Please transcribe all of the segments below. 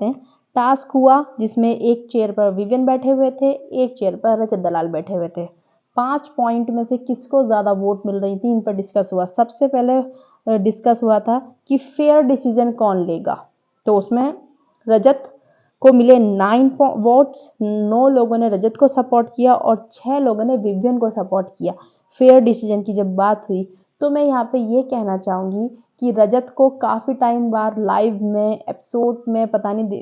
करते हैं। टास्क हुआ जिसमें एक चेयर पर विवियन बैठे हुए थे, एक चेयर पर रजत दलाल बैठे हुए थे। 5 पॉइंट में से किसको ज़्यादा वोट मिल रही थी, इन पर डिस्कस हुआ। सबसे पहले डिस्कस हुआ था कि फेयर डिसीजन कौन लेगा, तो उसमें रजत को मिले 9 वोट्स। 9 लोगों ने रजत को सपोर्ट किया और 6 लोगों ने विवियन को सपोर्ट किया। फेयर डिसीजन की जब बात हुई तो मैं यहाँ पे ये कहना चाहूँगी कि रजत को काफ़ी टाइम बाद लाइव में एपिसोड में, पता नहीं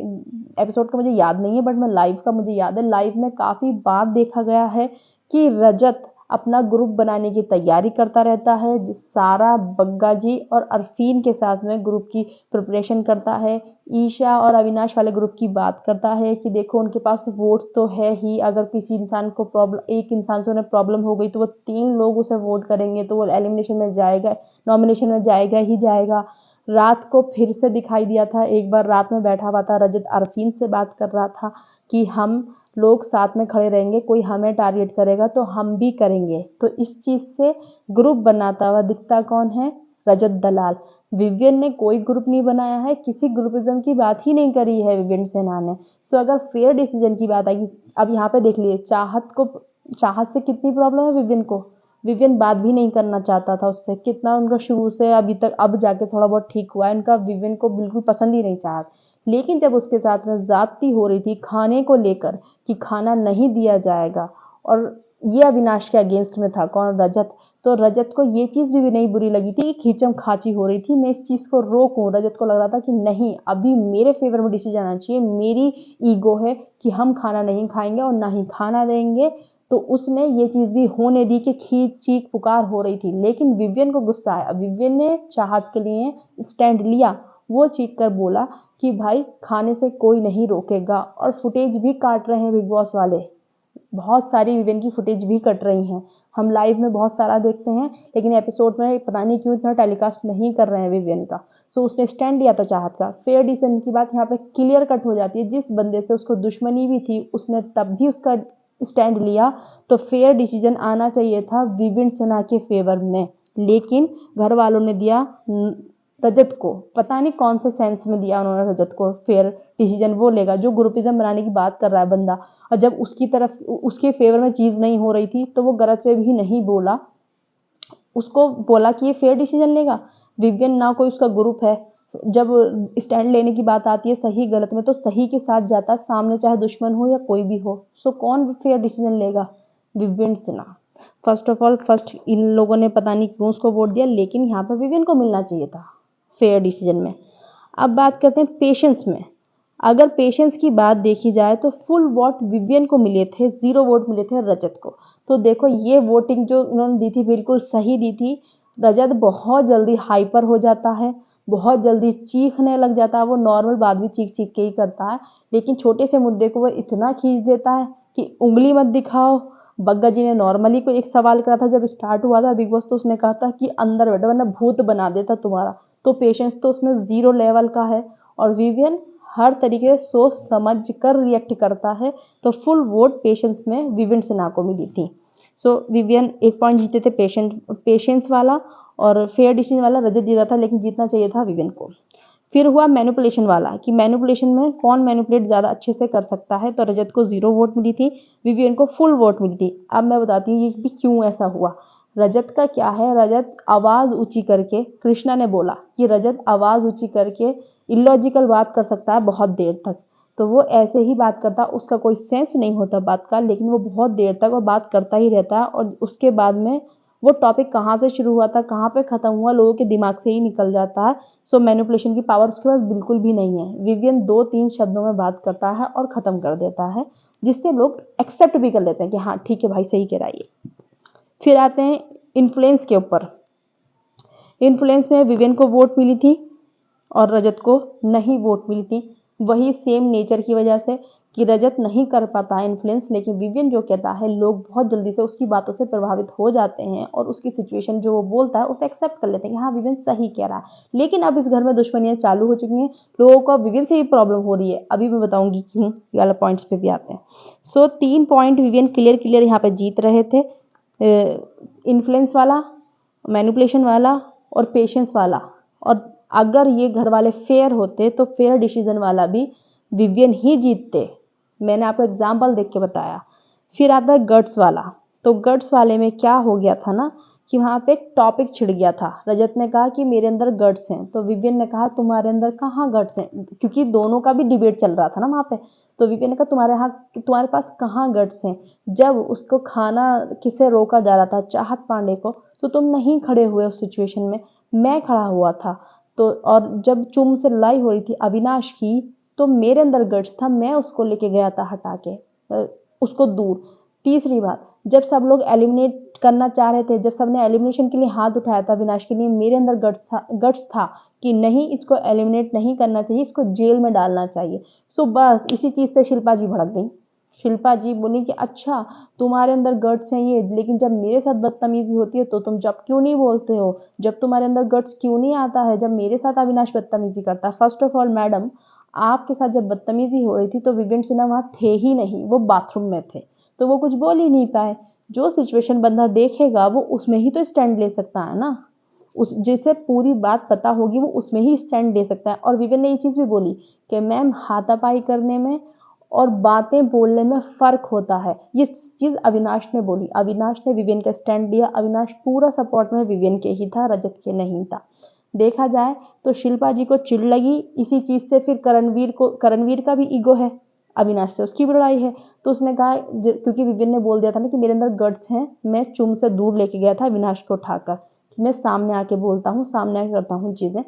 एपिसोड का मुझे याद नहीं है, बट मैं लाइव का मुझे याद है, लाइव में काफ़ी बार देखा गया है कि रजत अपना ग्रुप बनाने की तैयारी करता रहता है। सारा, बग्गा जी और अरफीन के साथ में ग्रुप की प्रिपरेशन करता है। ईशा और अविनाश वाले ग्रुप की बात करता है कि देखो उनके पास वोट तो है ही, अगर किसी इंसान को प्रॉब्लम, एक इंसान से उन्हें प्रॉब्लम हो गई तो वो 3 लोग उसे वोट करेंगे तो वो एलिमिनेशन में जाएगा, नॉमिनेशन में जाएगा ही जाएगा। रात को फिर से दिखाई दिया था, एक बार रात में बैठा हुआ था रजत, अरफीन से बात कर रहा था कि हम लोग साथ में खड़े रहेंगे, कोई हमें टारगेट करेगा तो हम भी करेंगे। तो इस चीज़ से ग्रुप बनाता हुआ दिखता कौन है, रजत दलाल। विवियन ने कोई ग्रुप नहीं बनाया है, किसी ग्रुपिज्म की बात ही नहीं करी है विवियन सेना ने। सो अगर फेयर डिसीजन की बात आई, अब यहाँ पे देख लीजिए, चाहत से कितनी प्रॉब्लम है विवियन को। विवियन बात भी नहीं करना चाहता था उससे, कितना उनका शुरू से अभी तक, अब जाके थोड़ा बहुत ठीक हुआ है, इनका विवियन को बिल्कुल पसंद ही नहीं चाहत। लेकिन जब उसके साथ में ज्यादती हो रही थी खाने को लेकर कि खाना नहीं दिया जाएगा, और ये अविनाश के अगेंस्ट में था कौन, रजत, तो रजत को ये चीज़ भी नहीं बुरी लगी थी कि खींचम खाची हो रही थी, मैं इस चीज़ को रोकूं। रजत को लग रहा था कि नहीं, अभी मेरे फेवर में डिसीजन आना चाहिए, मेरी ईगो है कि हम खाना नहीं खाएंगे और ना ही खाना देंगे। तो उसने ये चीज़ भी होने दी कि खींच चीख पुकार हो रही थी। लेकिन विवियन को गुस्सा आया, विवियन ने चाहत के लिए स्टैंड लिया। वो चीख कर बोला कि भाई खाने से कोई नहीं रोकेगा, और फुटेज भी काट रहे हैं बिग बॉस वाले, बहुत सारी विवियन की फुटेज भी कट रही हैं। हम लाइव में बहुत सारा देखते हैं, लेकिन एपिसोड में पता नहीं क्यों इतना टेलीकास्ट नहीं कर रहे हैं विवियन का। सो उसने स्टैंड लिया था चाहत का। फेयर डिसीजन की बात यहाँ पे क्लियर कट हो जाती है, जिस बंदे से उसको दुश्मनी भी थी उसने तब भी उसका स्टैंड लिया, तो फेयर डिसीजन आना चाहिए था विवियन सेना के फेवर में। लेकिन घर वालों ने दिया रजत को, पता नहीं कौन से सेंस में दिया उन्होंने रजत को फेयर डिसीजन, वो लेगा जो ग्रुपिज्म बनाने की बात कर रहा है बंदा। और जब उसकी तरफ, उसके फेवर में चीज़ नहीं हो रही थी तो वो गलत पे भी नहीं बोला, उसको बोला कि ये फेयर डिसीजन लेगा। विवियन ना कोई उसका ग्रुप है, जब स्टैंड लेने की बात आती है सही गलत में तो सही के साथ जाता है, सामने चाहे दुश्मन हो या कोई भी हो। सो कौन फेयर डिसीजन लेगा, Vivian Sinha. First of all, first in लोगों ने पता नहीं क्यों उसको वोट दिया, लेकिन यहाँ पर विवियन को मिलना चाहिए था फेयर डिसीजन में। अब बात करते हैं पेशेंस में। अगर पेशेंस की बात देखी जाए तो फुल वोट विवियन को मिले थे, 0 वोट मिले थे रजत को। तो देखो ये वोटिंग जो उन्होंने दी थी बिल्कुल सही दी थी। रजत बहुत जल्दी हाइपर हो जाता है, बहुत जल्दी चीखने लग जाता है, वो नॉर्मल बात भी चीख चीख के ही करता है, लेकिन छोटे से मुद्दे को वो इतना खींच देता है कि उंगली मत दिखाओ। बग्गा जी ने नॉर्मली को एक सवाल करा था जब स्टार्ट हुआ था बिग बॉस, तो उसने कहा था कि अंदर बैठो वरना भूत बना देता तुम्हारा। तो पेशेंस तो उसमें 0 लेवल का है, और विवियन हर तरीके से सोच समझ कर रिएक्ट करता है। तो फुल वोट पेशेंस में विवियन सिन्हा को मिली थी। सो विवियन 1 पॉइंट जीते थे पेशेंस वाला, और फेयर डिसीजन वाला रजत जीता था, लेकिन जीतना चाहिए था विवियन को। फिर हुआ मैनिपुलेशन वाला कि मैनिपुलेशन में कौन मैनिपुलेट ज़्यादा अच्छे से कर सकता है, तो रजत को 0 वोट मिली थी, विवियन को फुल वोट मिली थी। अब मैं बताती हूँ ये भी क्यों ऐसा हुआ। रजत का क्या है, रजत आवाज़ ऊंची करके, कृष्णा ने बोला कि रजत आवाज़ ऊंची करके इलॉजिकल बात कर सकता है बहुत देर तक, तो वो ऐसे ही बात करता, उसका कोई सेंस नहीं होता बात का, लेकिन वो बहुत देर तक वो बात करता ही रहता है, और उसके बाद में वो टॉपिक कहाँ से शुरू हुआ था कहाँ पे ख़त्म हुआ लोगों के दिमाग से ही निकल जाता है। सो मैनिपुलेशन की पावर उसके पास बिल्कुल भी नहीं है। विवियन 2-3 शब्दों में बात करता है और ख़त्म कर देता है, जिससे लोग एक्सेप्ट भी कर लेते हैं कि हाँ ठीक है भाई सही कह रहा है ये। फिर आते हैं इन्फ्लुएंस के ऊपर। इन्फ्लुएंस में विवियन को वोट मिली थी और रजत को नहीं वोट मिली थी। वही सेम नेचर की वजह से कि रजत नहीं कर पाता है इन्फ्लुएंस, लेकिन विवियन जो कहता है लोग बहुत जल्दी से उसकी बातों से प्रभावित हो जाते हैं, और उसकी सिचुएशन जो वो बोलता है उसे एक्सेप्ट कर लेते हैं कि हाँ विवियन सही कह रहा है। लेकिन अब इस घर में दुश्मनियाँ चालू हो चुकी हैं, लोगों को विवियन से ही प्रॉब्लम हो रही है। अभी मैं बताऊंगी क्यों, ये वाला पॉइंट्स पे भी आते हैं। सो 3 पॉइंट विवियन क्लियर यहाँ पे जीत रहे थे, इन्फ्लुएंस वाला, मैनिपुलेशन वाला और पेशेंस वाला। और अगर ये घर वाले फेयर होते तो फेयर डिसीजन वाला भी विवियन ही जीतते। मैंने आपको एग्जाम्पल देख के बताया। फिर आता है गट्स वाला। तो गट्स वाले में क्या हो गया था ना कि वहाँ पे एक टॉपिक छिड़ गया था। रजत ने कहा कि मेरे अंदर गट्स हैं, तो विवियन ने कहा तुम्हारे अंदर कहाँ गट्स हैं, क्योंकि दोनों का भी डिबेट चल रहा था ना वहाँ पे। तो विवियन ने कहा तुम्हारे पास कहाँ गट्स हैं। जब उसको खाना किसे रोका जा रहा था, चाहत पांडे को, तो तुम नहीं खड़े हुए उस सिचुएशन में, मैं खड़ा हुआ था। तो और जब चुम से लड़ाई हो रही थी अविनाश की, तो मेरे अंदर गट्स था, मैं उसको लेके गया था हटा के उसको दूर। तीसरी बात, जब सब लोग एलिमिनेट करना चाह रहे थे, जब सबने एलिमिनेशन के लिए हाथ उठाया था विनाश के लिए, मेरे अंदर गट्स था कि नहीं, इसको एलिमिनेट नहीं करना चाहिए, इसको जेल में डालना चाहिए। सो बस इसी चीज से शिल्पा जी भड़क गई। शिल्पा जी बोली कि अच्छा तुम्हारे अंदर गट्स हैं ये, लेकिन जब मेरे साथ बदतमीजी होती है तो तुम जब क्यों नहीं बोलते हो, जब तुम्हारे अंदर गट्स क्यों नहीं आता है जब मेरे साथ अविनाश बदतमीजी करता है। फर्स्ट ऑफ ऑल मैडम, आपके साथ जब बदतमीजी हो रही थी तो विवेक सिन्हा वहां थे ही नहीं, वो बाथरूम में थे, तो वो कुछ बोल ही नहीं पाए। जो सिचुएशन बंदा देखेगा वो उसमें ही तो स्टैंड ले सकता है ना, उस जिसे पूरी बात पता होगी वो उसमें ही स्टैंड ले सकता है। और विवेक ने ये चीज भी बोली कि मैम हाथापाई करने में और बातें बोलने में फर्क होता है। ये चीज अविनाश ने बोली, अविनाश ने विवेक का स्टैंड लिया, अविनाश पूरा सपोर्ट में विवेक के ही था, रजत के नहीं था। देखा जाए तो शिल्पा जी को चिढ़ लगी इसी चीज से। फिर करणवीर का भी ईगो है, अविनाश से उसकी भी लड़ाई है, तो उसने कहा क्योंकि विवेक ने बोल दिया था ना कि मेरे अंदर गट्स हैं, मैं चुम से दूर लेके गया था अविनाश को उठाकर, मैं सामने आके बोलता हूँ, सामने आके करता हूँ चीजें।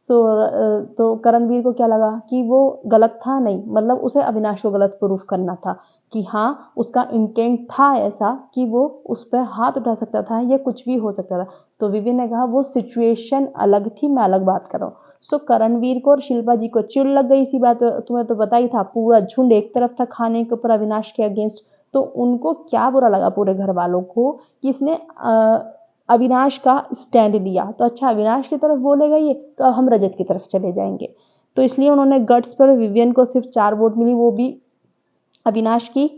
तो करणवीर को क्या लगा कि वो गलत था, नहीं मतलब उसे अविनाश को गलत प्रूफ करना था कि हाँ उसका इंटेंट था ऐसा कि वो उस पर हाथ उठा सकता था या कुछ भी हो सकता था। तो विवेक ने कहा वो सिचुएशन अलग थी, मैं अलग बात कर रहा हूँ। सो करणवीर को और शिल्पा जी को चिढ़ लग गई इसी बात पे। तुम्हें तो पता ही था, पूरा झुंड एक तरफ था खाने के ऊपर अविनाश के अगेंस्ट। तो उनको क्या बुरा लगा पूरे घर वालों को कि इसने अविनाश का स्टैंड लिया, तो अच्छा अविनाश की तरफ बोलेगा ये, तो अब हम रजत की तरफ चले जाएंगे। तो इसलिए उन्होंने गट्स पर विवियन को सिर्फ 4 वोट मिली, वो भी अविनाश की,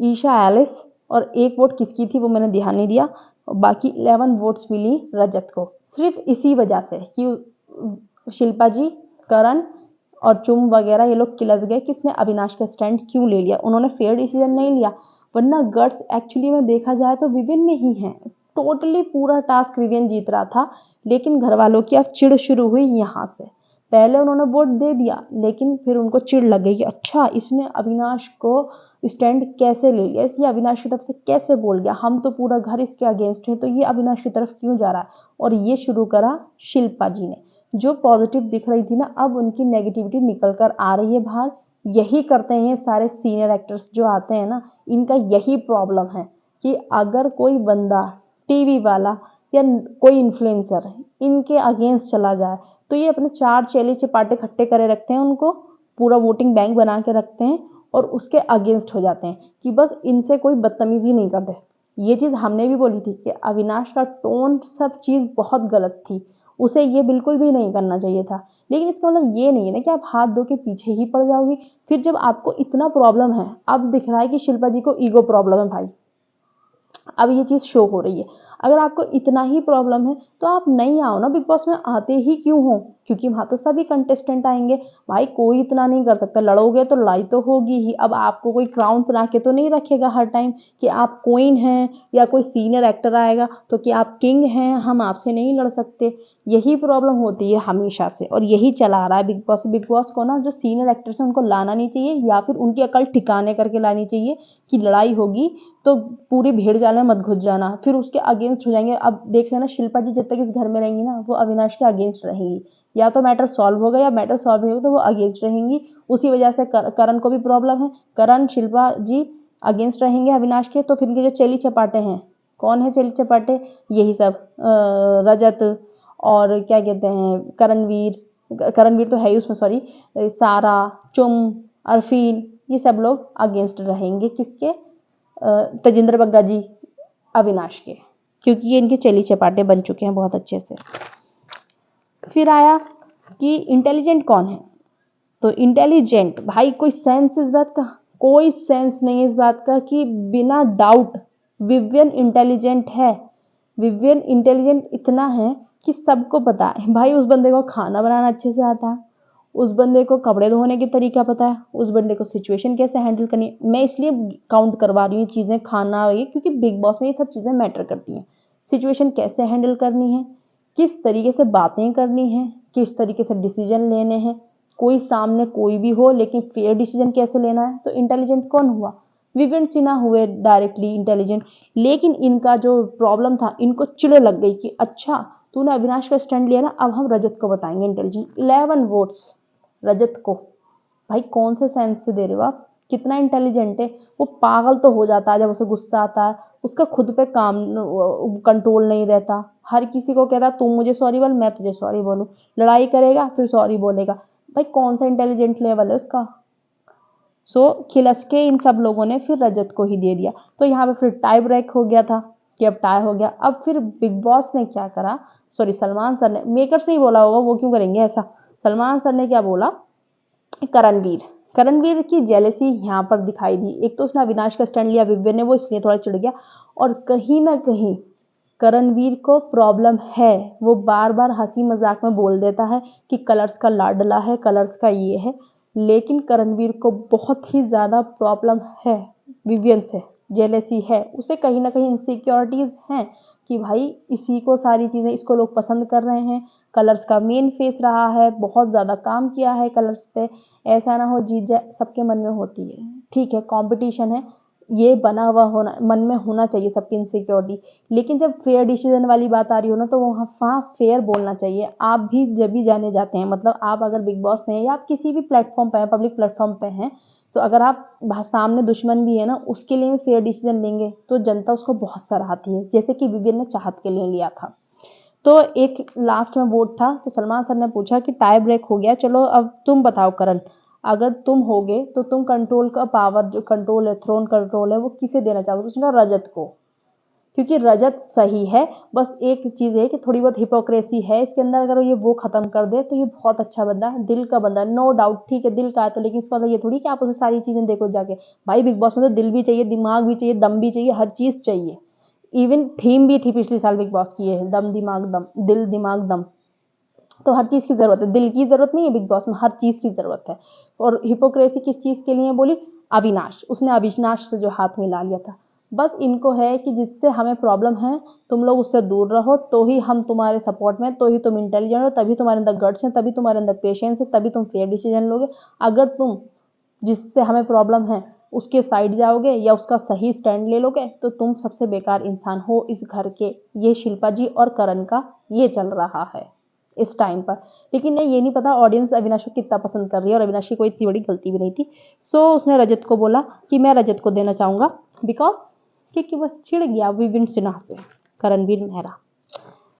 ईशा, एलिस, और 1 वोट किसकी थी वो मैंने ध्यान नहीं दिया, बाकी 11 वोट्स मिली रजत को। सिर्फ इसी वजह से कि शिल्पा जी, करण और चुम वगैरह ये लोग किलस गए कि इसने अविनाश का स्टैंड क्यों ले लिया, उन्होंने फेयर डिसीजन नहीं लिया। वरना गट्स एक्चुअली में देखा जाए तो विवेन में ही है, टोटली पूरा टास्क विवेन जीत रहा था। लेकिन घर वालों की अब चिढ़ शुरू हुई यहाँ से। पहले उन्होंने वोट दे दिया, लेकिन फिर उनको चिढ़ लग गई कि अच्छा इसने अविनाश को स्टैंड कैसे ले लिया, इसलिए अविनाश की तरफ से कैसे बोल गया, हम तो पूरा घर इसके अगेंस्ट है, तो ये अविनाश की तरफ क्यों जा रहा है। और ये शुरू करा शिल्पा जी ने, जो पॉजिटिव दिख रही थी ना, अब उनकी नेगेटिविटी निकल कर आ रही है बाहर। यही करते हैं सारे सीनियर एक्टर्स जो आते हैं ना, इनका यही प्रॉब्लम है कि अगर कोई बंदा टीवी वाला या कोई इन्फ्लुएंसर इनके अगेंस्ट चला जाए तो ये अपने 4 चेले चपाटे इकट्ठे करे रखते हैं, उनको पूरा वोटिंग बैंक बना के रखते हैं और उसके अगेंस्ट हो जाते हैं कि बस इनसे कोई बदतमीजी नहीं करते। ये चीज हमने भी बोली थी कि अविनाश का टोन सब चीज बहुत गलत थी, उसे ये बिल्कुल भी नहीं करना चाहिए था। लेकिन इसका मतलब ये नहीं है ना कि आप हाथ धो के पीछे ही पड़ जाओगी। फिर जब आपको इतना प्रॉब्लम है, अब दिख रहा है कि शिल्पा जी को ईगो प्रॉब्लम है भाई, अब ये चीज शो हो रही है। अगर आपको इतना ही प्रॉब्लम है तो आप नहीं आओ ना बिग बॉस में, आते ही क्यों हो, क्योंकि वहां तो सभी कंटेस्टेंट आएंगे भाई, कोई इतना नहीं कर सकता। लड़ोगे तो लड़ाई तो होगी ही। अब आपको कोई क्राउन बना के तो नहीं रखेगा हर टाइम कि आप क्वीन हैं, या कोई सीनियर एक्टर आएगा तो कि आप किंग हैं, हम आपसे नहीं लड़ सकते। यही प्रॉब्लम होती है हमेशा से, और यही चला रहा है बिग बॉस। बिग बॉस को ना जो सीनियर एक्टर्स हैं उनको लाना नहीं चाहिए, या फिर उनकी अकल ठिकाने करके लानी चाहिए कि लड़ाई होगी तो पूरी भीड़ जाल में मत घुस जाना, फिर उसके अगेंस्ट हो जाएंगे। अब देख लेना शिल्पा जी जब तक इस घर में रहेंगी ना, वो अविनाश के अगेंस्ट रहेंगी, या तो मैटर सॉल्व होगा या मैटर सॉल्व नहीं होगा तो वो अगेंस्ट रहेंगी। उसी वजह से करण को भी प्रॉब्लम है, करण शिल्पा जी अगेंस्ट रहेंगे अविनाश के। तो फिर इनके जो चेली चपाटे हैं, कौन है चेली चपाटे, यही सब रजत और क्या कहते हैं करणवीर तो है ही उसमें, सॉरी, सारा, चुम, अरफीन, ये सब लोग अगेंस्ट रहेंगे किसके, तजिंदर बग्गा जी अविनाश के, क्योंकि ये इनके चेली चपाटे बन चुके हैं बहुत अच्छे से। फिर आया कि इंटेलिजेंट कौन है, तो इंटेलिजेंट भाई कोई सेंस इस बात का, कोई सेंस नहीं है इस बात का कि बिना डाउट विवियन इंटेलिजेंट है। विवियन इंटेलिजेंट इतना है कि सबको पता है भाई, उस बंदे को खाना बनाना अच्छे से आता है, उस बंदे को कपड़े धोने की तरीका पता है, उस बंदे को सिचुएशन कैसे हैंडल करनी है। मैं इसलिए काउंट करवा रही हूँ चीज़ें, खाना ये, क्योंकि बिग बॉस में ये सब चीज़ें मैटर करती हैं। सिचुएशन कैसे हैंडल करनी है, किस तरीके से बातें करनी है, किस तरीके से डिसीजन लेने हैं, कोई सामने कोई भी हो लेकिन फेयर डिसीजन कैसे लेना है। तो इंटेलिजेंट कौन हुआ, विवेन सिन्हा हुए डायरेक्टली इंटेलिजेंट। लेकिन इनका जो प्रॉब्लम था, इनको चिड़ लग गई कि अच्छा तूने अविनाश का स्टैंड लिया ना, अब हम रजत को बताएंगे इंटेलिजेंट। 11 वोट्स रजत को। भाई कौन से सेंस से दे रहे हो आप, कितना इंटेलिजेंट है वो। पागल तो हो जाता है जब उसे गुस्सा आता है, उसका खुद पे काम कंट्रोल नहीं रहता, हर किसी को कहता तुम मुझे सॉरी बोल, मैं तुझे सॉरी बोलूं, लड़ाई करेगा फिर सॉरी बोलेगा। भाई कौन सा इंटेलिजेंट लेवल है उसका। खिलस के इन सब लोगों ने फिर रजत को ही दे दिया। तो यहाँ पे फिर टाई ब्रेक हो गया था कि अब टाई हो गया। अब फिर बिग बॉस ने क्या करा, सॉरी सलमान सर ने, मेकर्स नहीं बोला होगा, वो क्यों करेंगे ऐसा। सलमान सर ने क्या बोला, करणवीर की जेलसी यहाँ पर दिखाई दी। एक तो उसने अविनाश का स्टैंड लिया विव्य ने, वो इसलिए थोड़ा चिढ़ गया। और कहीं ना कहीं करणवीर को प्रॉब्लम है, वो बार बार हंसी मजाक में बोल देता है कि कलर्स का लाडला है, कलर्स का ये है। लेकिन करणवीर को बहुत ही ज़्यादा प्रॉब्लम है विवियन से, जेलसी है उसे, कहीं ना कहीं इनसिक्योरिटीज़ हैं कि भाई इसी को सारी चीज़ें, इसको लोग पसंद कर रहे हैं, कलर्स का मेन फेस रहा है, बहुत ज़्यादा काम किया है कलर्स पे, ऐसा ना हो जीत जाए, सबके मन में होती है। ठीक है कंपटीशन है, ये बना हुआ होना मन में होना चाहिए सबकी इनसिक्योरिटी। लेकिन जब फेयर डिसीजन वाली बात आ रही हो ना, तो वहाँ फेयर बोलना चाहिए। आप भी जब भी जाने जाते हैं, मतलब आप अगर बिग बॉस में हैं या आप किसी भी प्लेटफॉर्म पे हैं, पब्लिक प्लेटफॉर्म पे हैं, तो अगर आप सामने दुश्मन भी है ना, उसके लिए फेयर डिसीजन लेंगे तो जनता उसको बहुत सराहती है, जैसे कि विवियन ने चाहत के लिए लिया था। तो एक लास्ट में वोट था, तो सलमान सर ने पूछा कि टाई ब्रेक हो गया, चलो अब तुम बताओ करण, अगर तुम होगे तो तुम कंट्रोल का पावर, जो कंट्रोल है, थ्रोन कंट्रोल है, वो किसे देना चाहोगे। तो उसने कहा रजत को, क्योंकि रजत सही है। बस एक चीज़ है कि थोड़ी बहुत हिपोक्रेसी है इसके अंदर, अगर ये वो खत्म कर दे तो ये बहुत अच्छा बंदा है, दिल का बंदा है, नो डाउट। ठीक है दिल का है तो, लेकिन इसका मतलब ये थोड़ी कि आप उसे सारी चीज़ें देखो जाके। भाई बिग बॉस में तो दिल भी चाहिए, दिमाग भी चाहिए, दम भी चाहिए, हर चीज़ चाहिए। इवन थीम भी थी पिछले साल बिग बॉस की, है दम दिमाग दम, दिल दिमाग दम। तो हर चीज़ की ज़रूरत है, दिल की ज़रूरत नहीं है बिग बॉस में, हर चीज़ की ज़रूरत है। और हिपोक्रेसी किस चीज़ के लिए बोली, अविनाश, उसने अविनाश से जो हाथ मिला लिया था। बस इनको है कि जिससे हमें प्रॉब्लम है तुम लोग उससे दूर रहो, तो ही हम तुम्हारे सपोर्ट में, तो ही तुम इंटेलिजेंट हो, तभी तुम्हारे अंदर गट्स हैं, तभी तुम्हारे अंदर पेशेंस है, तभी तुम फेयर डिसीजन लोगे। अगर तुम जिससे हमें प्रॉब्लम है उसके साइड जाओगे या उसका सही स्टैंड ले लोगे, तो तुम सबसे बेकार इंसान हो इस घर के। ये शिल्पा जी और करण का ये चल रहा है इस टाइम पर। लेकिन नहीं, ये नहीं पता ऑडियंस अविनाश को कितना पसंद कर रही है, और अविनाश की कोई इतनी बड़ी गलती भी नहीं थी। उसने रजत को बोला कि मैं रजत को देना चाहूँगा, बिकॉज क्योंकि वो चिढ़ गया विविन सिन्हा से, करणवीर मेहरा।